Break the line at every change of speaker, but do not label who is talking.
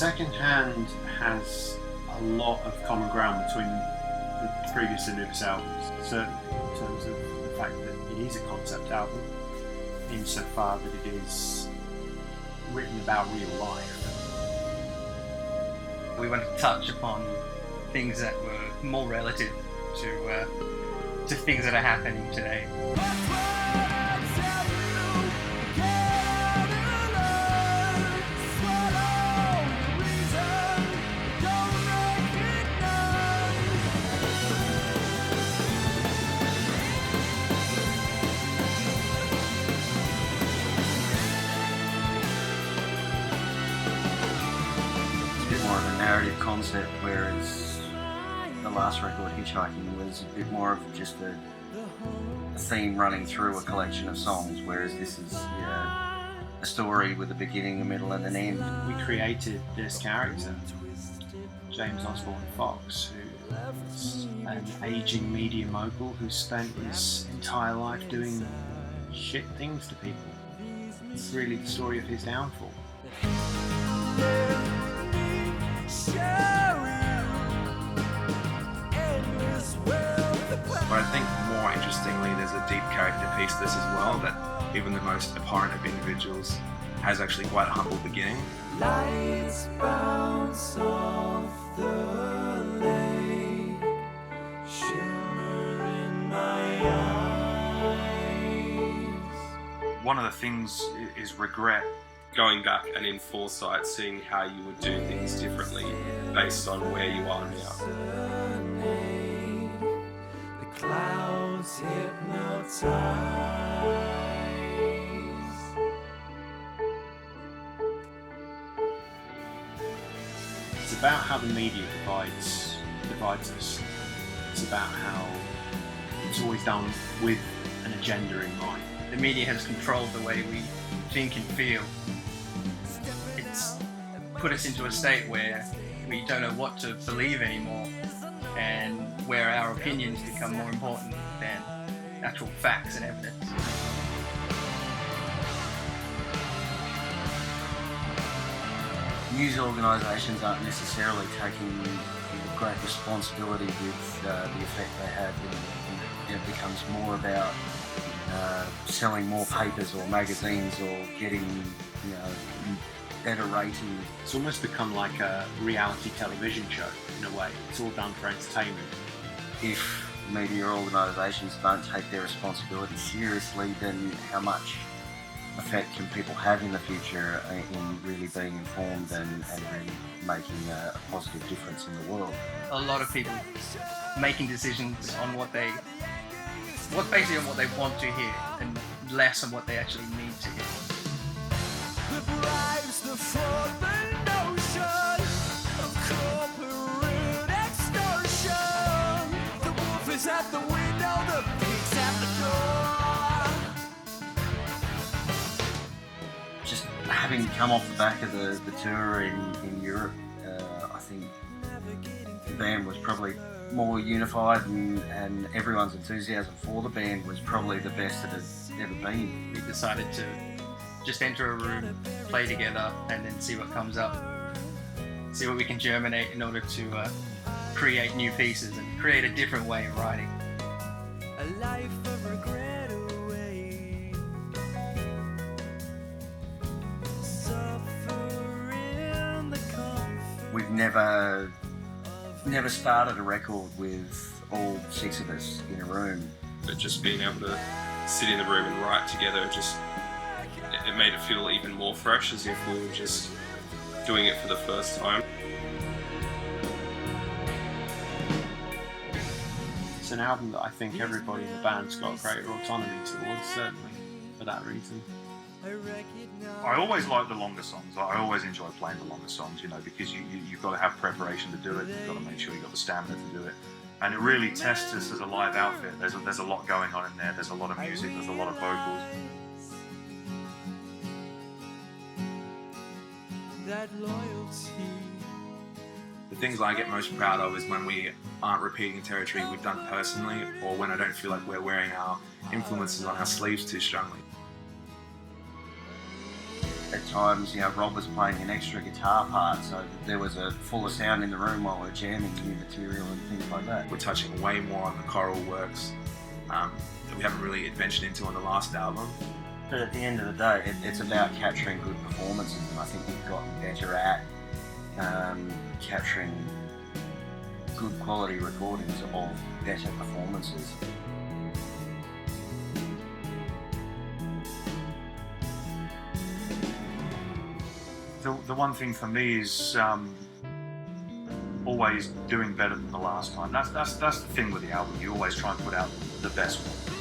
Secondhand has a lot of common ground between the previous Anubis albums, certainly in terms of the fact that it is a concept album, insofar that it is written about real life.
We want to touch upon things that were more relative to things that are happening today.
More of a narrative concept, whereas the last record, Hitchhiking, was a bit more of just a theme running through a collection of songs, whereas this is a story with a beginning, a middle and an end.
We created this character, James Osborne Fox, who is an aging media mogul who spent his entire life doing shit things to people. It's really the story of his downfall.
But I think more interestingly, there's a deep character piece to this as well, that even the most abhorrent of individuals has actually quite a humble beginning.
Lights bounce off the lake, shimmer in my eyes.
One of the things is regret. Going back and in foresight, seeing how you would do things differently based on where you are now.
The clouds hypnotize.
It's about how the media divides us. It's about how it's always done with an agenda in mind.
The media has controlled the way we think and feel. It's put us into a state where we don't know what to believe anymore, and where our opinions become more important than actual facts and evidence.
News organisations aren't necessarily taking great responsibility with the effect they have, and it becomes more about selling more papers or magazines or getting better ratings.
It's almost become like a reality television show in a way. It's all done for entertainment.
If media organisations don't take their responsibility seriously, then how much effect can people have in the future in really being informed and really making a positive difference in the world?
A lot of people making decisions on what they want to hear, and less on what they actually need to hear.
The bribes, the fraud, the notion of corporate extortion. The wolf is at the window, the pig's at the door.
Just having come off the back of the tour in Europe, I think the band was probably more unified, and everyone's enthusiasm for the band was probably the best it has ever been.
We decided to just enter a room, play together, and then see what comes up. See what we can germinate in order to create new pieces and create a different way of writing.
A life of regret away. Suffer in the comfort.
We've never started a record with all six of us in a room.
But just being able to sit in the room and write together, it made it feel even more fresh, as if we were just doing it for the first time.
It's an album that I think everybody in the band's got greater autonomy towards, certainly for that reason.
I always like the longer songs. I always enjoy playing the longer songs, because you've got to have preparation to do it. You've got to make sure you've got the stamina to do it. And it really tests us as a live outfit. There's a lot going on in there. There's a lot of music. There's a lot of vocals.
That loyalty.
The things I get most proud of is when we aren't repeating territory we've done personally, or when I don't feel like we're wearing our influences on our sleeves too strongly.
It's times, Rob was playing an extra guitar part, so there was a fuller sound in the room while we're jamming new material and things like that.
We're touching way more on the choral works that we haven't really adventured into on the last album.
But at the end of the day, it's about capturing good performances, and I think we've gotten better at capturing good quality recordings of better performances.
The one thing for me is always doing better than the last time. That's the thing with the album. You always try and put out the best one.